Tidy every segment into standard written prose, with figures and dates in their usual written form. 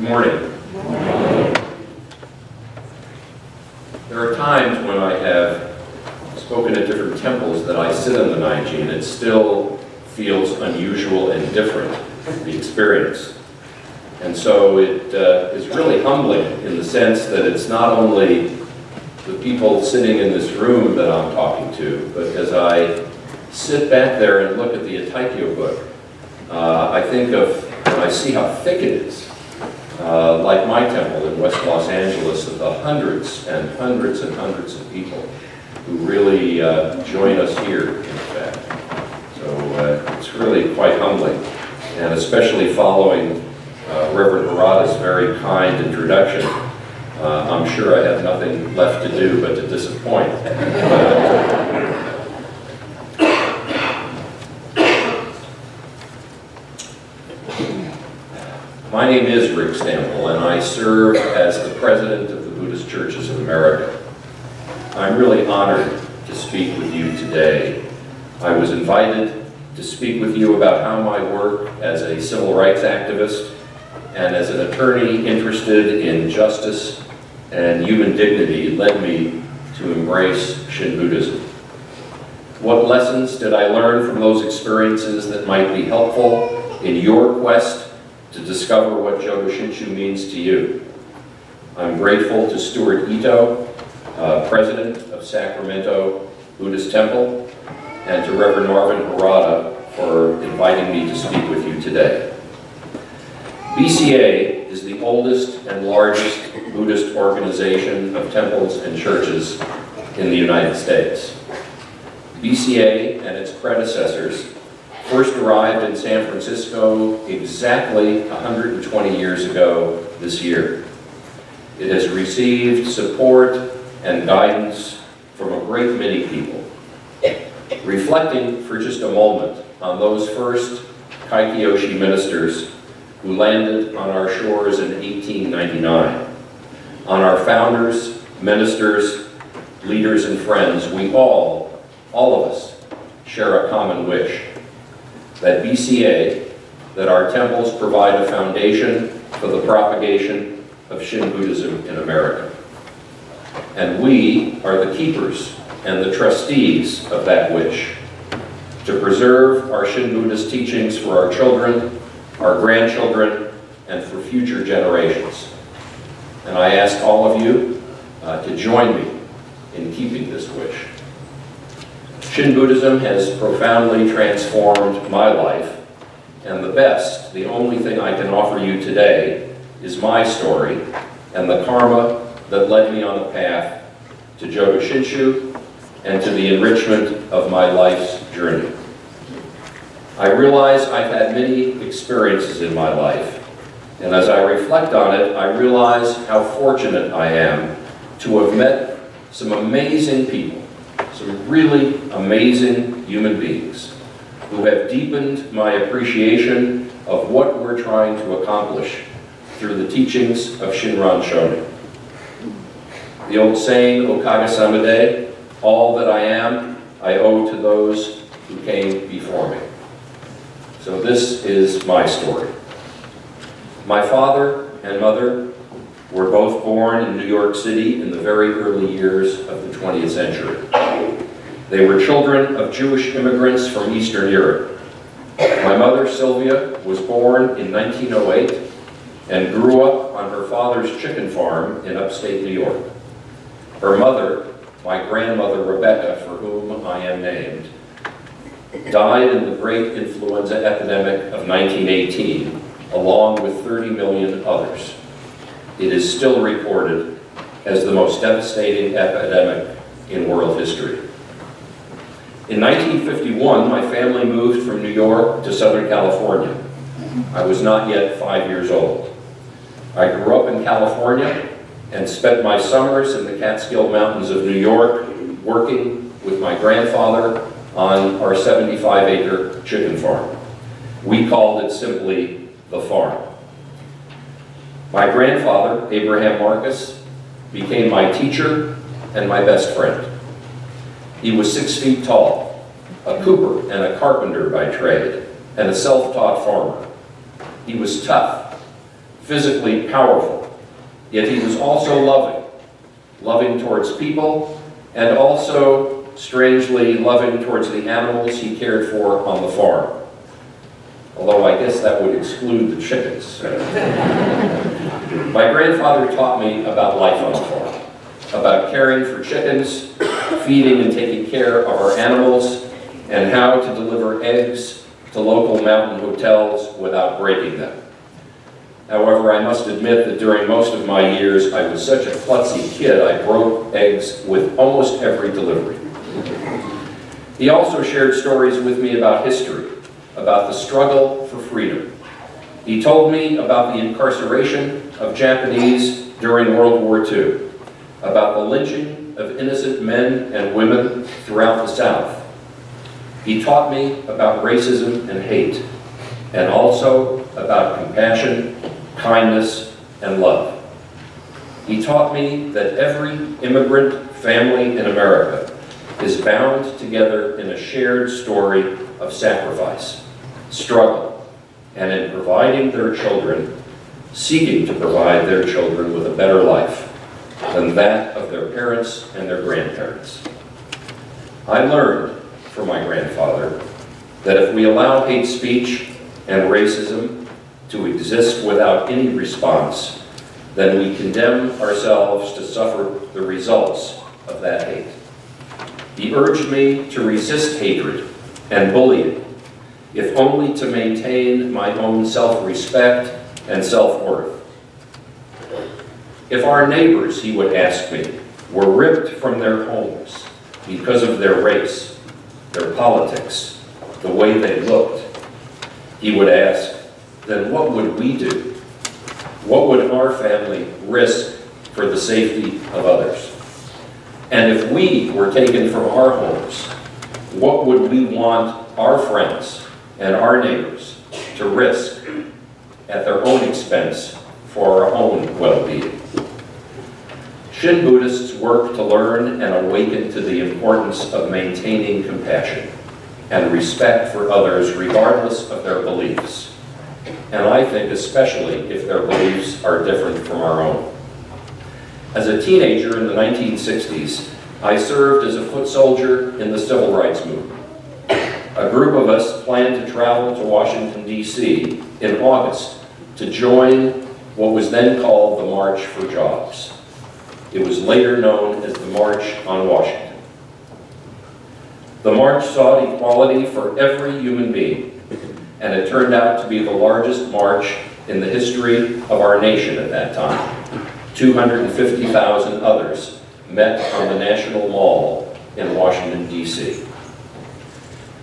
morning. There are times when I have spoken at different temples that I sit in the Naiji and it still feels unusual and different, the experience. And so it is really humbling in the sense that it's not only the people sitting in this room that I'm talking to, but as I sit back there and look at the Ataikyo book, I think of, when I see how thick it is, like my temple in West Los Angeles, of the hundreds and hundreds and hundreds of people who really join us here, in fact. So it's really quite humbling, and especially following Reverend Harada's very kind introduction. I'm sure I have nothing left to do but to disappoint. My name is Rick Stambul, and I serve as the president of the Buddhist Churches of America. I'm really honored to speak with you today. I was invited to speak with you about how my work as a civil rights activist and as an attorney interested in justice and human dignity led me to embrace Shin Buddhism. What lessons did I learn from those experiences that might be helpful in your quest to discover what Jodo Shinshu means to you? I'm grateful to Stuart Ito, president of Sacramento Buddhist Temple, and to Reverend Marvin Harada for inviting me to speak with you today. BCA is the oldest and largest Buddhist organization of temples and churches in the United States. BCA and its predecessors first arrived in San Francisco exactly 120 years ago this year. It has received support and guidance from a great many people. Reflecting for just a moment on those first Kaikyoshi ministers who landed on our shores in 1899, on our founders, ministers, leaders, and friends, we all of us, share a common wish: that BCA, that our temples provide a foundation for the propagation of Shin Buddhism in America. And we are the keepers and the trustees of that wish, to preserve our Shin Buddhist teachings for our children, our grandchildren, and for future generations. And I ask all of you to join me in keeping this wish. Shin Buddhism has profoundly transformed my life, and the only thing I can offer you today is my story and the karma that led me on the path to Jodo Shinshu and to the enrichment of my life's journey. I realize I've had many experiences in my life, and as I reflect on it, I realize how fortunate I am to have met some amazing people, some really amazing human beings who have deepened my appreciation of what we're trying to accomplish through the teachings of Shinran Shonin. The old saying, Okage Samade, all that I am, I owe to those who came before me. So this is my story. My father and mother were both born in New York City in the very early years of the 20th century. They were children of Jewish immigrants from Eastern Europe. My mother, Sylvia, was born in 1908 and grew up on her father's chicken farm in upstate New York. Her mother, my grandmother Rebecca, for whom I am named, died in the great influenza epidemic of 1918, along with 30 million others. It is still reported as the most devastating epidemic in world history. In 1951, my family moved from New York to Southern California. I was not yet 5 years old. I grew up in California and spent my summers in the Catskill Mountains of New York working with my grandfather on our 75-acre chicken farm. We called it simply the farm. My grandfather, Abraham Marcus, became my teacher and my best friend. He was 6 feet tall, a cooper and a carpenter by trade, and a self-taught farmer. He was tough, physically powerful, yet he was also loving towards people, and also, strangely, loving towards the animals he cared for on the farm. Although I guess that would exclude the chickens. My grandfather taught me about life on the farm, about caring for chickens, feeding and taking care of our animals, and how to deliver eggs to local mountain hotels without breaking them. However, I must admit that during most of my years, I was such a klutzy kid, I broke eggs with almost every delivery. He also shared stories with me about history, about the struggle for freedom. He told me about the incarceration of Japanese during World War II, about the lynching of innocent men and women throughout the South. He taught me about racism and hate, and also about compassion, kindness, and love. He taught me that every immigrant family in America is bound together in a shared story of sacrifice, struggle, and in providing their children, seeking to provide their children with a better life than that of their parents and their grandparents. I learned from my grandfather that if we allow hate speech and racism to exist without any response, then we condemn ourselves to suffer the results of that hate. He urged me to resist hatred and bullying, if only to maintain my own self-respect and self-worth. If our neighbors, he would ask me, were ripped from their homes because of their race, their politics, the way they looked, he would ask, then what would we do? What would our family risk for the safety of others? And if we were taken from our homes, what would we want our friends and our neighbors to risk at their own expense for our own well-being? Shin Buddhists work to learn and awaken to the importance of maintaining compassion and respect for others regardless of their beliefs, and I think especially if their beliefs are different from our own. As a teenager in the 1960s, I served as a foot soldier in the civil rights movement. A group of us planned to travel to Washington, D.C. in August to join what was then called the March for Jobs. It was later known as the March on Washington. The march sought equality for every human being, and it turned out to be the largest march in the history of our nation at that time. 250,000 others met on the National Mall in Washington, D.C.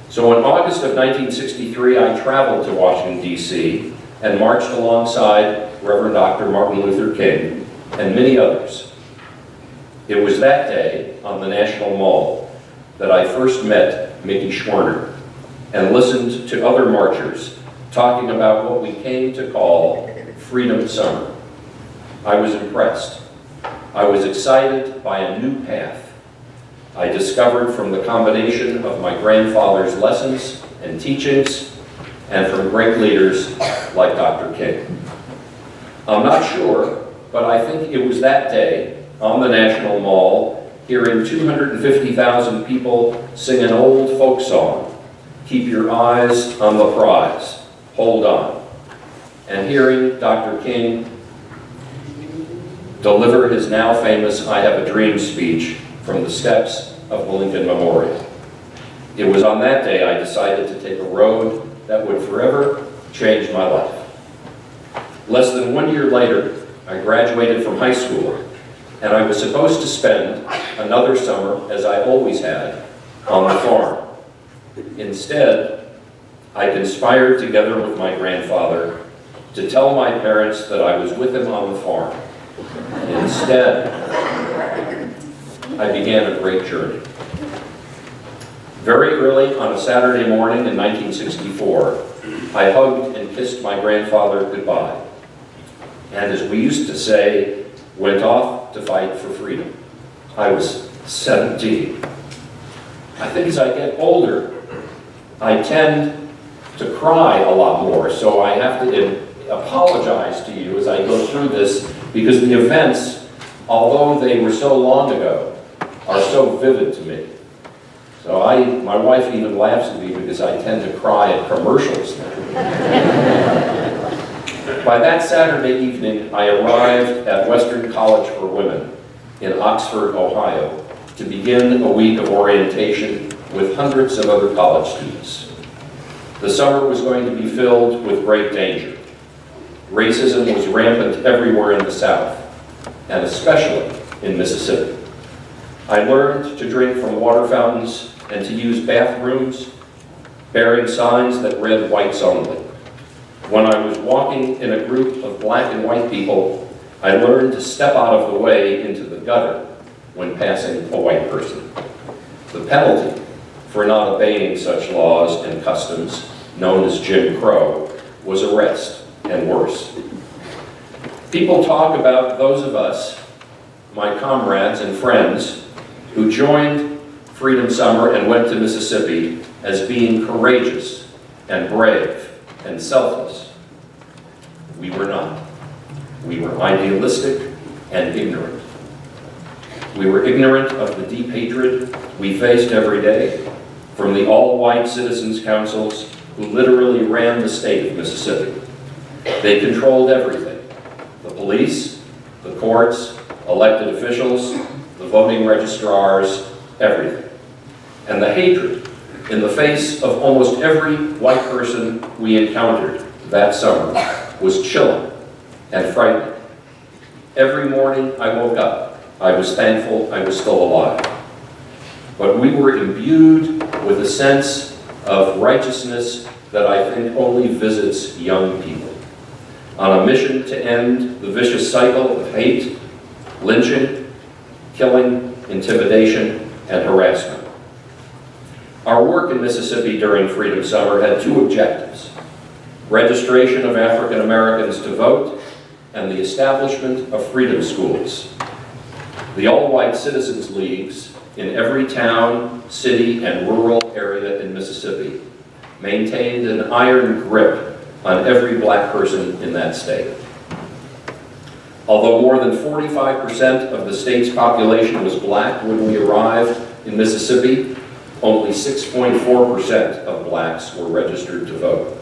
So in August of 1963, I traveled to Washington, D.C. and marched alongside Reverend Dr. Martin Luther King and many others. It was that day on the National Mall that I first met Mickey Schwerner and listened to other marchers talking about what we came to call Freedom Summer. I was impressed. I was excited by a new path I discovered from the combination of my grandfather's lessons and teachings and from great leaders like Dr. King. I'm not sure, but I think it was that day on the National Mall, hearing 250,000 people sing an old folk song, "Keep your eyes on the prize, hold on," and hearing Dr. King deliver his now famous "I Have a Dream" speech from the steps of the Lincoln Memorial. It was on that day I decided to take a road that would forever change my life. Less than 1 year later, I graduated from high school, and I was supposed to spend another summer, as I always had, on the farm. Instead, I conspired together with my grandfather to tell my parents that I was with him on the farm. Instead, I began a great journey. Very early on a Saturday morning in 1964, I hugged and kissed my grandfather goodbye, and as we used to say, went off to fight for freedom. I was 17. I think as I get older, I tend to cry a lot more, so I have to apologize to you as I go through this because the events, although they were so long ago, are so vivid to me. So my wife even laughs at me because I tend to cry at commercials now. By that Saturday evening, I arrived at Western College for Women in Oxford, Ohio, to begin a week of orientation with hundreds of other college students. The summer was going to be filled with great danger. Racism was rampant everywhere in the South, and especially in Mississippi. I learned to drink from water fountains and to use bathrooms bearing signs that read whites only. When I was walking in a group of black and white people, I learned to step out of the way into the gutter when passing a white person. The penalty for not obeying such laws and customs, known as Jim Crow, was arrest and worse. People talk about those of us, my comrades and friends, who joined Freedom Summer and went to Mississippi as being courageous and brave and selfless. We were not. We were idealistic and ignorant. We were ignorant of the deep hatred we faced every day from the all-white citizens' councils who literally ran the state of Mississippi. They controlled everything: the police, the courts, elected officials, the voting registrars, everything. And the hatred in the face of almost every white person we encountered that summer was chilling and frightening. Every morning I woke up, I was thankful I was still alive. But we were imbued with a sense of righteousness that I think only visits young people, on a mission to end the vicious cycle of hate, lynching, killing, intimidation, and harassment. Our work in Mississippi during Freedom Summer had two objectives: registration of African Americans to vote and the establishment of freedom schools. The all-white citizens leagues in every town, city, and rural area in Mississippi maintained an iron grip on every black person in that state. Although more than 45% of the state's population was black when we arrived in Mississippi, only 6.4% of blacks were registered to vote.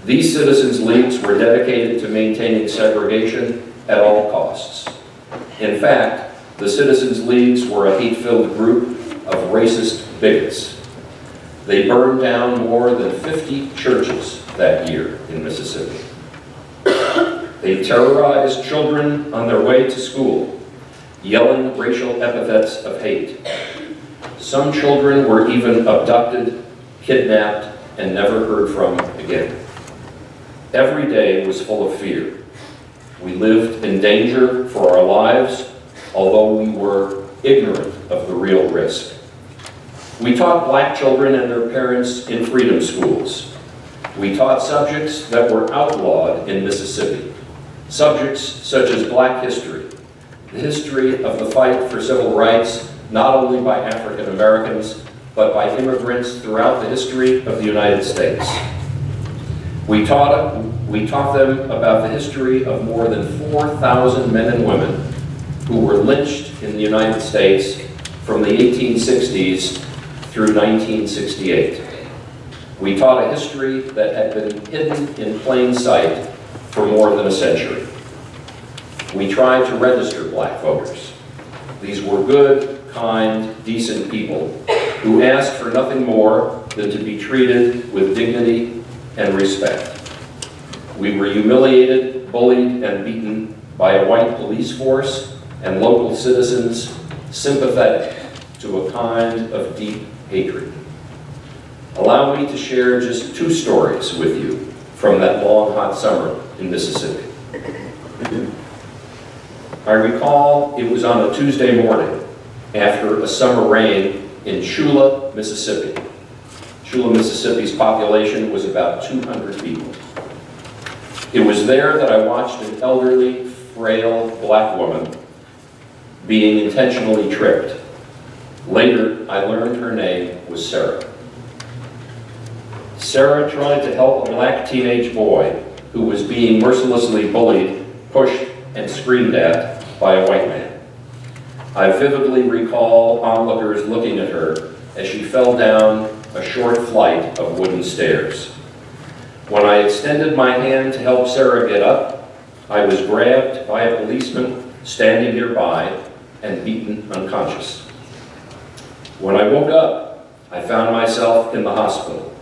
These citizens' leagues were dedicated to maintaining segregation at all costs. In fact, the citizens' leagues were a hate-filled group of racist bigots. They burned down more than 50 churches that year in Mississippi. They terrorized children on their way to school, yelling racial epithets of hate. Some children were even abducted, kidnapped, and never heard from again. Every day was full of fear. We lived in danger for our lives, although we were ignorant of the real risk. We taught black children and their parents in freedom schools. We taught subjects that were outlawed in Mississippi, subjects such as Black history, the history of the fight for civil rights, not only by African Americans, but by immigrants throughout the history of the United States. We taught them about the history of more than 4,000 men and women who were lynched in the United States from the 1860s through 1968. We taught a history that had been hidden in plain sight for more than a century. We tried to register black voters. These were good, kind, decent people who asked for nothing more than to be treated with dignity and respect. We were humiliated, bullied, and beaten by a white police force and local citizens sympathetic to a kind of deep hatred. Allow me to share just two stories with you from that long, hot summer in Mississippi. I recall it was on a Tuesday morning after a summer rain in Chula, Mississippi. Chula, Mississippi's population was about 200 people. It was there that I watched an elderly, frail black woman being intentionally tripped. Later, I learned her name was Sarah. Sarah tried to help a black teenage boy who was being mercilessly bullied, pushed, and screamed at by a white man. I vividly recall onlookers looking at her as she fell down a short flight of wooden stairs. When I extended my hand to help Sarah get up, I was grabbed by a policeman standing nearby and beaten unconscious. When I woke up, I found myself in the hospital.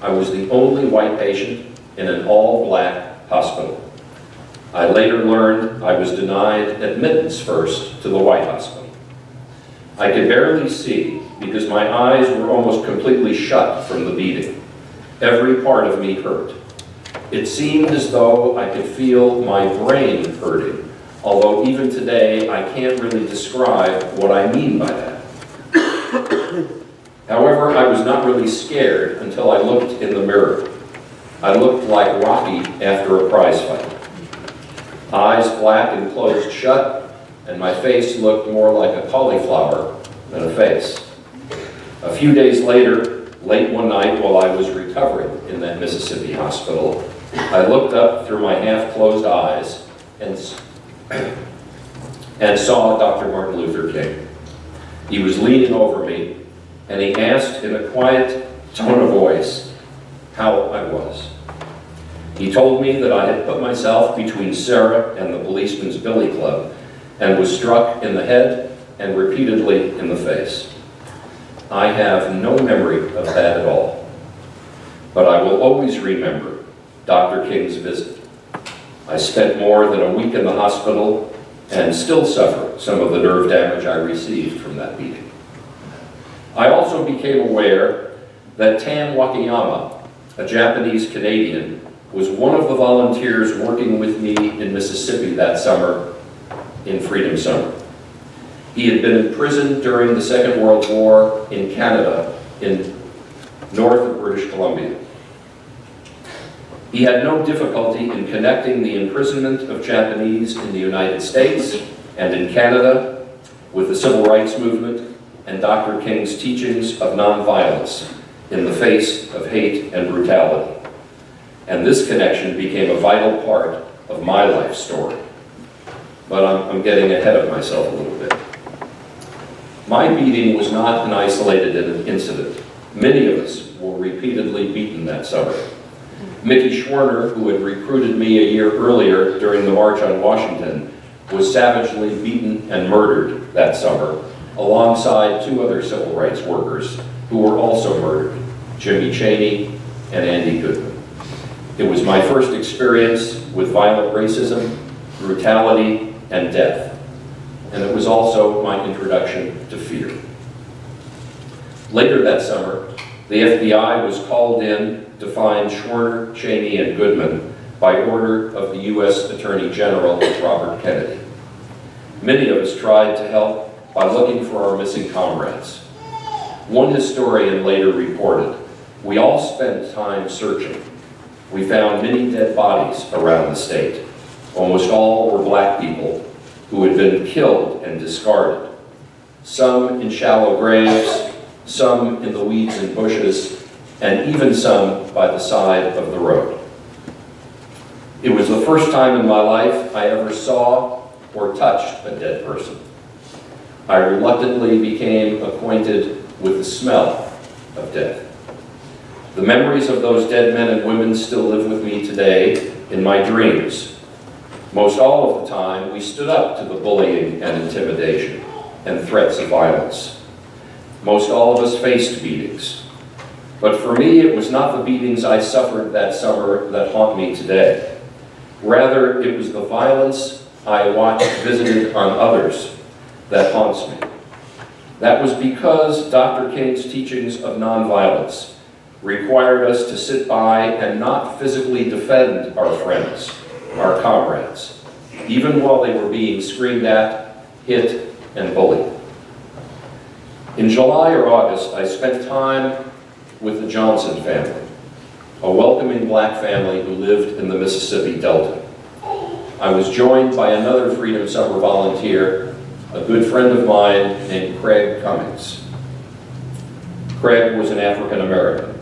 I was the only white patient in an all-black hospital. I later learned I was denied admittance first to the White Hospital. I could barely see because my eyes were almost completely shut from the beating. Every part of me hurt. It seemed as though I could feel my brain hurting, although even today I can't really describe what I mean by that. However, I was not really scared until I looked in the mirror. I looked like Rocky after a prize fight. Eyes black and closed shut, and my face looked more like a cauliflower than a face. A few days later, late one night while I was recovering in that Mississippi hospital, I looked up through my half-closed eyes and saw Dr. Martin Luther King. He was leaning over me, and he asked in a quiet tone of voice how I was. He told me that I had put myself between Sarah and the policeman's billy club and was struck in the head and repeatedly in the face. I have no memory of that at all, but I will always remember Dr. King's visit. I spent more than a week in the hospital and still suffer some of the nerve damage I received from that beating. I also became aware that Tam Wakayama, a Japanese Canadian, was one of the volunteers working with me in Mississippi that summer in Freedom Summer. He had been imprisoned during the Second World War in Canada, in north of British Columbia. He had no difficulty in connecting the imprisonment of Japanese in the United States and in Canada with the Civil Rights Movement and Dr. King's teachings of nonviolence in the face of hate and brutality. And this connection became a vital part of my life story. But I'm getting ahead of myself a little bit. My beating was not an isolated incident. Many of us were repeatedly beaten that summer. Mickey Schwerner, who had recruited me a year earlier during the March on Washington, was savagely beaten and murdered that summer, alongside two other civil rights workers who were also murdered, Jimmy Chaney and Andy Goodman. It was my first experience with violent racism, brutality, and death, and it was also my introduction to fear. Later that summer, the FBI was called in to find Schwerner, Chaney, and Goodman by order of the U.S. Attorney General Robert Kennedy. Many of us tried to help by looking for our missing comrades. One historian later reported, "We all spent time searching. We found many dead bodies around the state. Almost all were black people who had been killed and discarded. Some in shallow graves, some in the weeds and bushes, and even some by the side of the road." It was the first time in my life I ever saw or touched a dead person. I reluctantly became acquainted with the smell of death. The memories of those dead men and women still live with me today in my dreams. Most all of the time, we stood up to the bullying and intimidation and threats of violence. Most all of us faced beatings. But for me, it was not the beatings I suffered that summer that haunt me today. Rather, it was the violence I watched visited on others that haunts me. That was because Dr. King's teachings of nonviolence required us to sit by and not physically defend our friends, our comrades, even while they were being screamed at, hit, and bullied. In July or August, I spent time with the Johnson family, a welcoming black family who lived in the Mississippi Delta. I was joined by another Freedom Summer volunteer, a good friend of mine named Craig Cummings. Craig was an African American.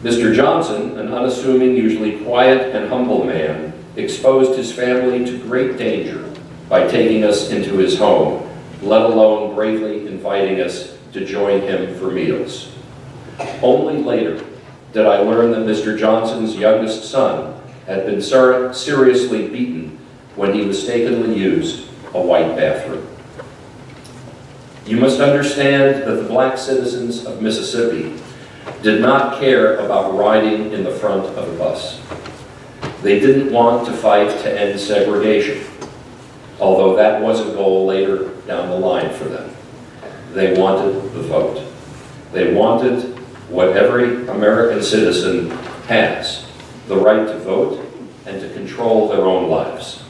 Mr. Johnson, an unassuming, usually quiet and humble man, exposed his family to great danger by taking us into his home, let alone bravely inviting us to join him for meals. Only later did I learn that Mr. Johnson's youngest son had been seriously beaten when he mistakenly used a white bathroom. You must understand that the black citizens of Mississippi did not care about riding in the front of a bus. They didn't want to fight to end segregation, although that was a goal later down the line for them. They wanted the vote. They wanted what every American citizen has, the right to vote and to control their own lives.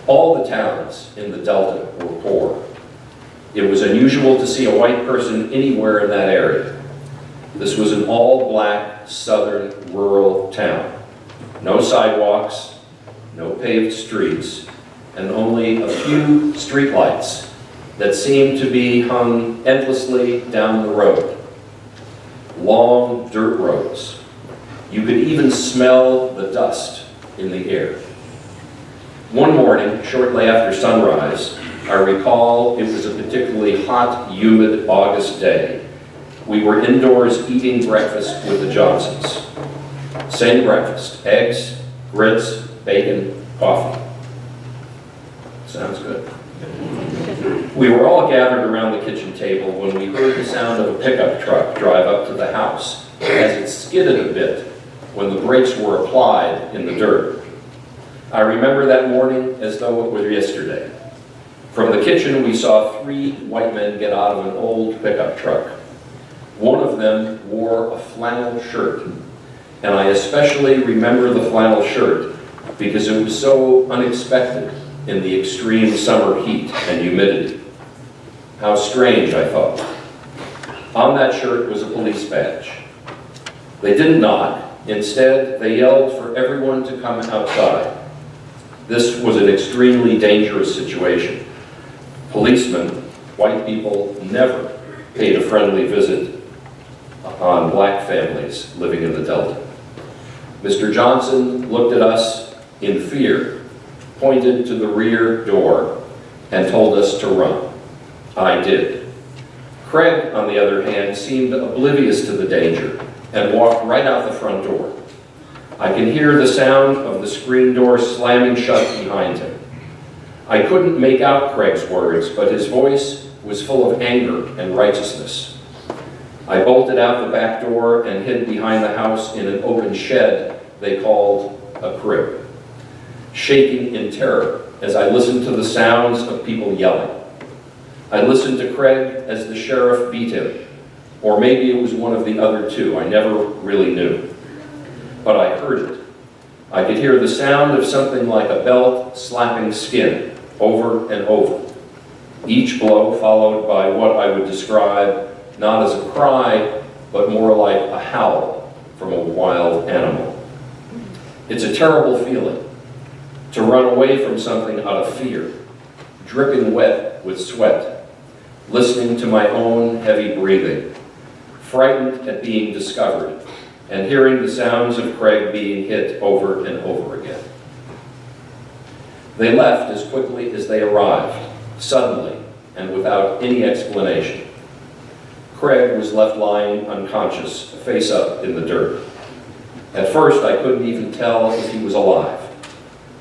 All the towns in the Delta were poor. It was unusual to see a white person anywhere in that area. This was an all-black, southern, rural town. No sidewalks, no paved streets, and only a few streetlights that seemed to be hung endlessly down the road. Long dirt roads. You could even smell the dust in the air. One morning, shortly after sunrise, I recall it was a particularly hot, humid August day. We were indoors eating breakfast with the Johnsons. Same breakfast: eggs, grits, bacon, coffee. Sounds good. We were all gathered around the kitchen table when we heard the sound of a pickup truck drive up to the house as it skidded a bit when the brakes were applied in the dirt. I remember that morning as though it were yesterday. From the kitchen, we saw 3 white men get out of an old pickup truck. One of them wore a flannel shirt, and I especially remember the flannel shirt because it was so unexpected in the extreme summer heat and humidity. How strange, I thought. On that shirt was a police badge. They didn't knock. Instead, they yelled for everyone to come outside. This was an extremely dangerous situation. Policemen, white people, never paid a friendly visit on black families living in the Delta. Mr. Johnson looked at us in fear, pointed to the rear door, and told us to run. I did. Craig, on the other hand, seemed oblivious to the danger and walked right out the front door. I can hear the sound of the screen door slamming shut behind him. I couldn't make out Craig's words, but his voice was full of anger and righteousness. I bolted out the back door and hid behind the house in an open shed they called a crib, shaking in terror as I listened to the sounds of people yelling. I listened to Craig as the sheriff beat him, or maybe it was one of the other 2. I never really knew. But I heard it. I could hear the sound of something like a belt slapping skin over and over. Each blow followed by what I would describe not as a cry, but more like a howl from a wild animal. It's a terrible feeling to run away from something out of fear, dripping wet with sweat, listening to my own heavy breathing, frightened at being discovered, and hearing the sounds of Craig being hit over and over again. They left as quickly as they arrived, suddenly and without any explanation. Craig was left lying unconscious, face up in the dirt. At first, I couldn't even tell if he was alive.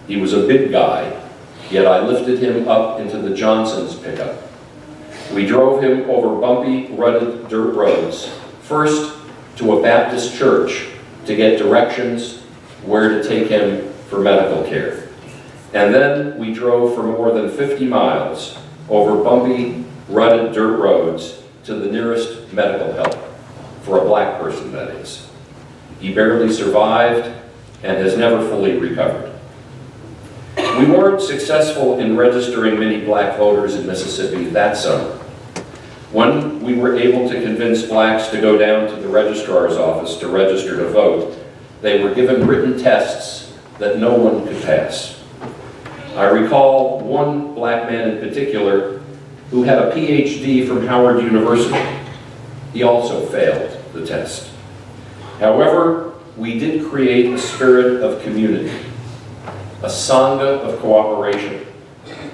He was a big guy, yet I lifted him up into the Johnson's pickup. We drove him over bumpy, rutted dirt roads, first to a Baptist church to get directions where to take him for medical care. And then we drove for more than 50 miles over bumpy, rutted dirt roads to the nearest medical help, for a black person, that is. He barely survived and has never fully recovered. We weren't successful in registering many black voters in Mississippi that summer. When we were able to convince blacks to go down to the registrar's office to register to vote, they were given written tests that no one could pass. I recall one black man in particular who had a PhD from Howard University. He also failed the test. However, we did create a spirit of community, a sangha of cooperation,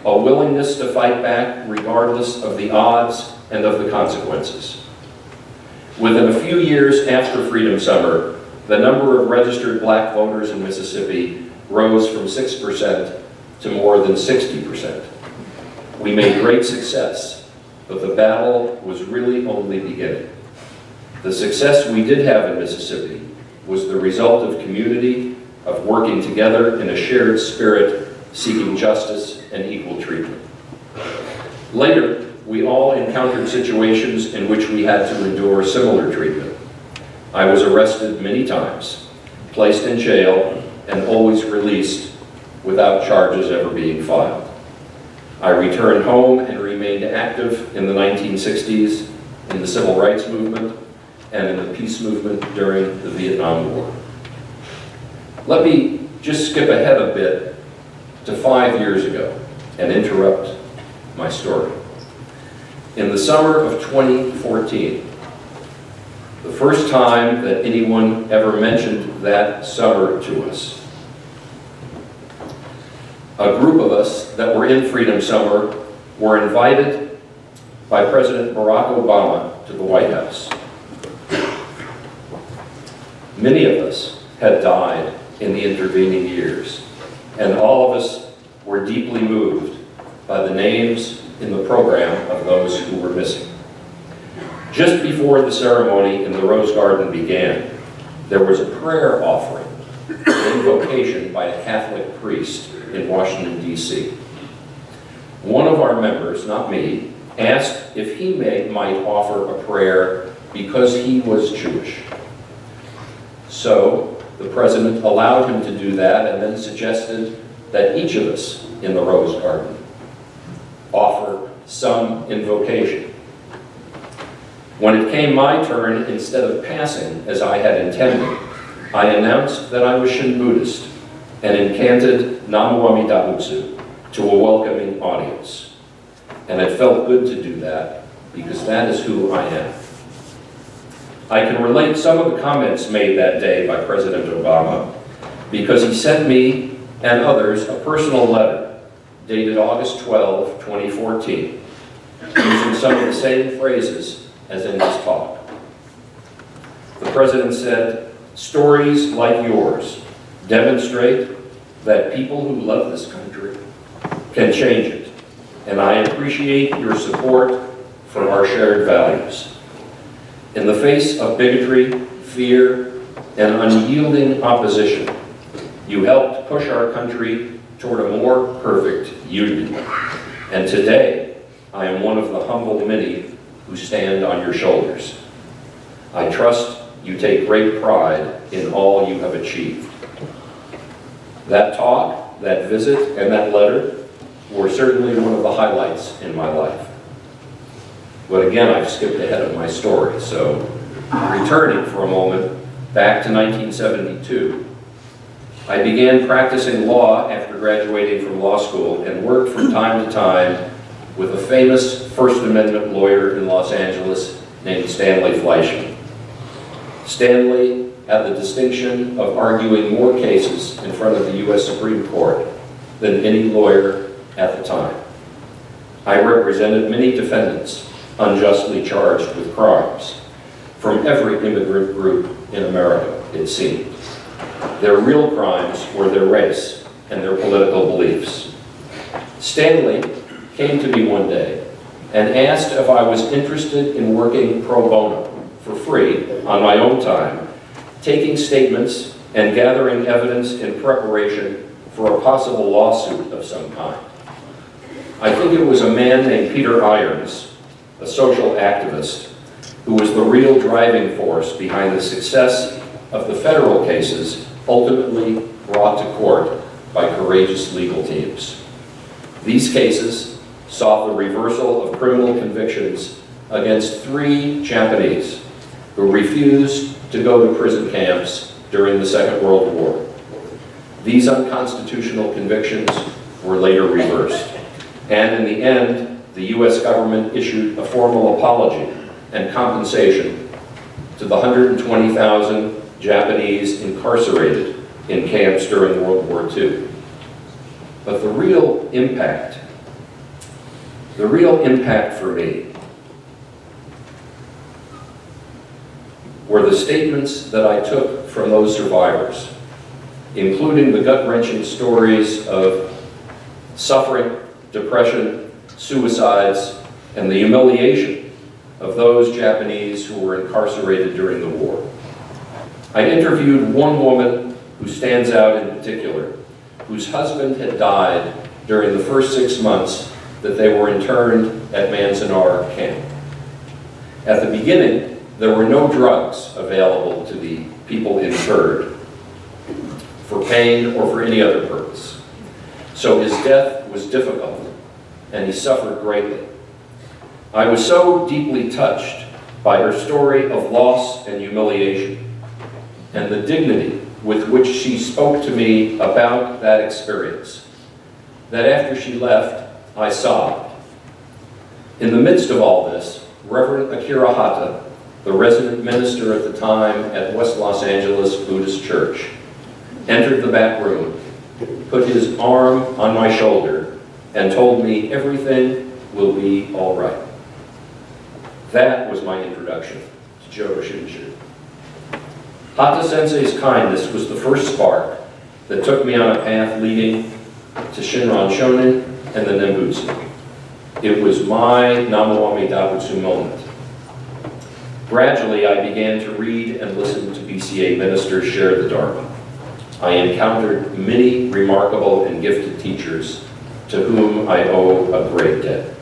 a willingness to fight back regardless of the odds and of the consequences. Within a few years after Freedom Summer, the number of registered black voters in Mississippi rose from 6% to more than 60%. We made great success, but the battle was really only beginning. The success we did have in Mississippi was the result of community, of working together in a shared spirit, seeking justice and equal treatment. Later, we all encountered situations in which we had to endure similar treatment. I was arrested many times, placed in jail, and always released without charges ever being filed. I returned home and remained active in the 1960s in the civil rights movement and in the peace movement during the Vietnam War. Let me just skip ahead a bit to 5 years ago and interrupt my story. In the summer of 2014, the first time that anyone ever mentioned that summer to us, a group of us that were in Freedom Summer were invited by President Barack Obama to the White House. Many of us had died in the intervening years, and all of us were deeply moved by the names in the program of those who were missing. Just before the ceremony in the Rose Garden began, there was a prayer offering, an invocation by a Catholic priest in Washington, D.C. One of our members, not me, asked if he might offer a prayer because he was Jewish. So the president allowed him to do that and then suggested that each of us in the Rose Garden offer some invocation. When it came my turn, instead of passing as I had intended, I announced that I was Shin Buddhist and incanted Namu Amida Butsu to a welcoming audience. And it felt good to do that because that is who I am. I can relate some of the comments made that day by President Obama because he sent me and others a personal letter dated August 12, 2014, using some of the same phrases as in this talk. The president said, "Stories like yours demonstrate that people who love this country can change it, and I appreciate your support for our shared values. In the face of bigotry, fear, and unyielding opposition, you helped push our country toward a more perfect union. And today, I am one of the humble many who stand on your shoulders. I trust you take great pride in all you have achieved." That talk, that visit, and that letter were certainly one of the highlights in my life. But again, I've skipped ahead of my story, so returning for a moment back to 1972, I began practicing law after graduating from law school and worked from time to time with a famous First Amendment lawyer in Los Angeles named Stanley Fleishman. Stanley had the distinction of arguing more cases in front of the U.S. Supreme Court than any lawyer at the time. I represented many defendants unjustly charged with crimes from every immigrant group in America, it seemed. Their real crimes were their race and their political beliefs. Stanley came to me one day and asked if I was interested in working pro bono, for free, on my own time, taking statements and gathering evidence in preparation for a possible lawsuit of some kind. I think it was a man named Peter Irons, a social activist, who was the real driving force behind the success of the federal cases ultimately brought to court by courageous legal teams. These cases saw the reversal of criminal convictions against 3 Japanese who refused to go to prison camps during the Second World War. These unconstitutional convictions were later reversed. And in the end, the U.S. government issued a formal apology and compensation to the 120,000 Japanese incarcerated in camps during World War II. But the real impact for me were the statements that I took from those survivors, including the gut-wrenching stories of suffering, depression, suicides, and the humiliation of those Japanese who were incarcerated during the war. I interviewed one woman who stands out in particular, whose husband had died during the first 6 months that they were interned at Manzanar camp. At the beginning, there were no drugs available to the people interred for pain or for any other purpose. So his death was difficult, and he suffered greatly. I was so deeply touched by her story of loss and humiliation, and the dignity with which she spoke to me about that experience, that after she left, I sobbed. In the midst of all this, Reverend Akira Hata, the resident minister at the time at West Los Angeles Buddhist Church, entered the back room, put his arm on my shoulder, and told me everything will be all right. That was my introduction to Jodo Shinshu. Hata Sensei's kindness was the first spark that took me on a path leading to Shinran Shonin and the Nembutsu. It was my Namuami Dabutsu moment. Gradually, I began to read and listen to BCA ministers share the Dharma. I encountered many remarkable and gifted teachers to whom I owe a great debt.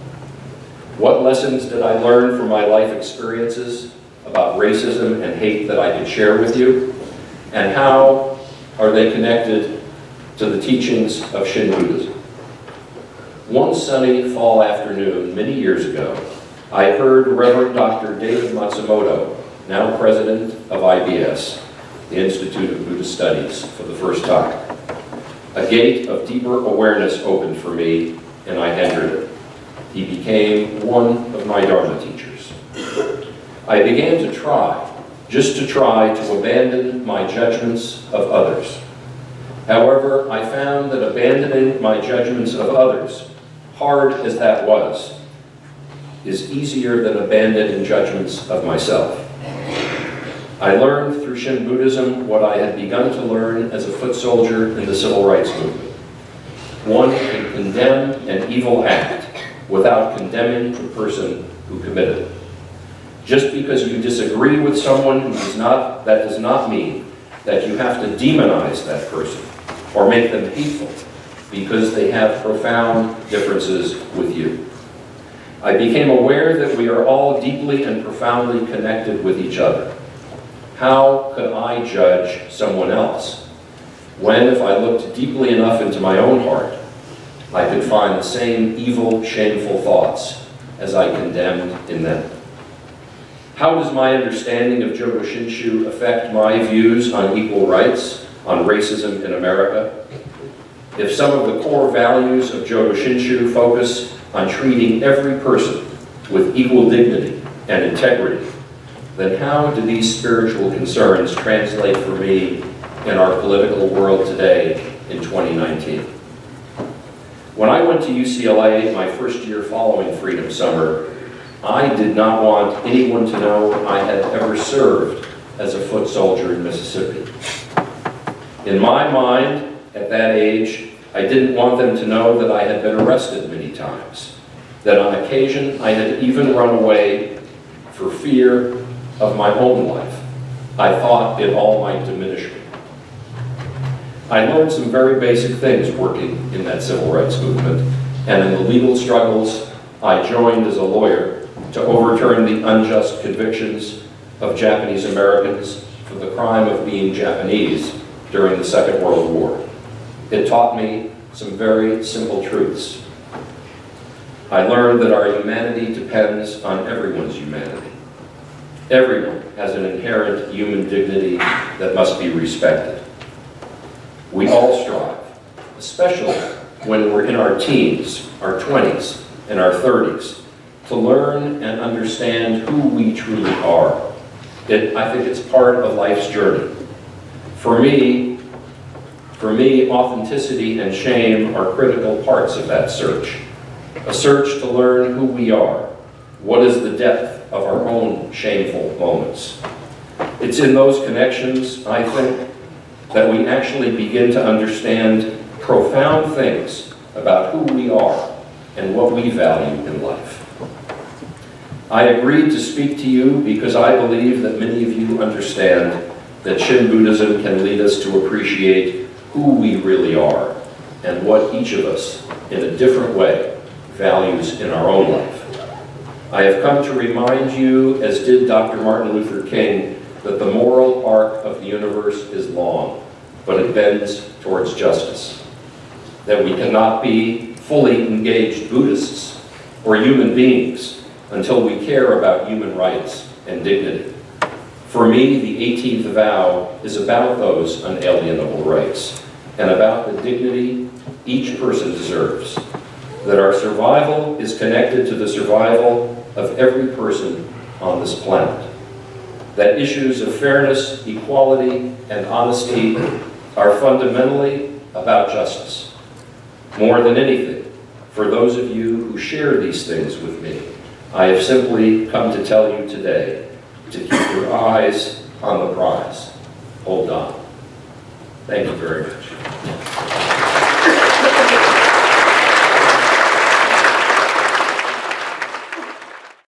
What lessons did I learn from my life experiences about racism and hate that I could share with you? And how are they connected to the teachings of Shin Buddhism? One sunny fall afternoon many years ago, I heard Reverend Dr. David Matsumoto, now president of IBS, the Institute of Buddhist Studies, for the first time. A gate of deeper awareness opened for me, and I entered it. He became one of my Dharma teachers. I began to try to abandon my judgments of others. However, I found that abandoning my judgments of others, hard as that was, is easier than abandoning judgments of myself. I learned through Shin Buddhism what I had begun to learn as a foot soldier in the civil rights movement. One can condemn an evil act without condemning the person who committed it. Just because you disagree with someone that does not mean that you have to demonize that person or make them hateful because they have profound differences with you. I became aware that we are all deeply and profoundly connected with each other. How could I judge someone else when, if I looked deeply enough into my own heart, I could find the same evil, shameful thoughts as I condemned in them? How does my understanding of Jodo Shinshu affect my views on equal rights, on racism in America? If some of the core values of Jodo Shinshu focus on treating every person with equal dignity and integrity, then how do these spiritual concerns translate for me in our political world today in 2019? When I went to UCLA my first year following Freedom Summer, I did not want anyone to know I had ever served as a foot soldier in Mississippi. In my mind, at that age, I didn't want them to know that I had been arrested many times, that on occasion I had even run away for fear of my own life. I thought it all might diminish me. I learned some very basic things working in that civil rights movement, and in the legal struggles I joined as a lawyer to overturn the unjust convictions of Japanese Americans for the crime of being Japanese during the Second World War. It taught me some very simple truths. I learned that our humanity depends on everyone's humanity. Everyone has an inherent human dignity that must be respected. We all strive, especially when we're in our teens, our 20s, and our 30s, to learn and understand who we truly are. I think it's part of life's journey For me, authenticity and shame are critical parts of that search. A search to learn who we are. What is the depth of our own shameful moments? It's in those connections, I think, that we actually begin to understand profound things about who we are and what we value in life. I agreed to speak to you because I believe that many of you understand that Shin Buddhism can lead us to appreciate who we really are and what each of us, in a different way, values in our own life. I have come to remind you, as did Dr. Martin Luther King, that the moral arc of the universe is long, but it bends towards justice. That we cannot be fully engaged Buddhists or human beings until we care about human rights and dignity. For me, the 18th vow is about those unalienable rights and about the dignity each person deserves. That our survival is connected to the survival of every person on this planet. That issues of fairness, equality, and honesty are fundamentally about justice. More than anything, for those of you who share these things with me, I have simply come to tell you today to keep your eyes on the prize. Hold on. Thank you very much.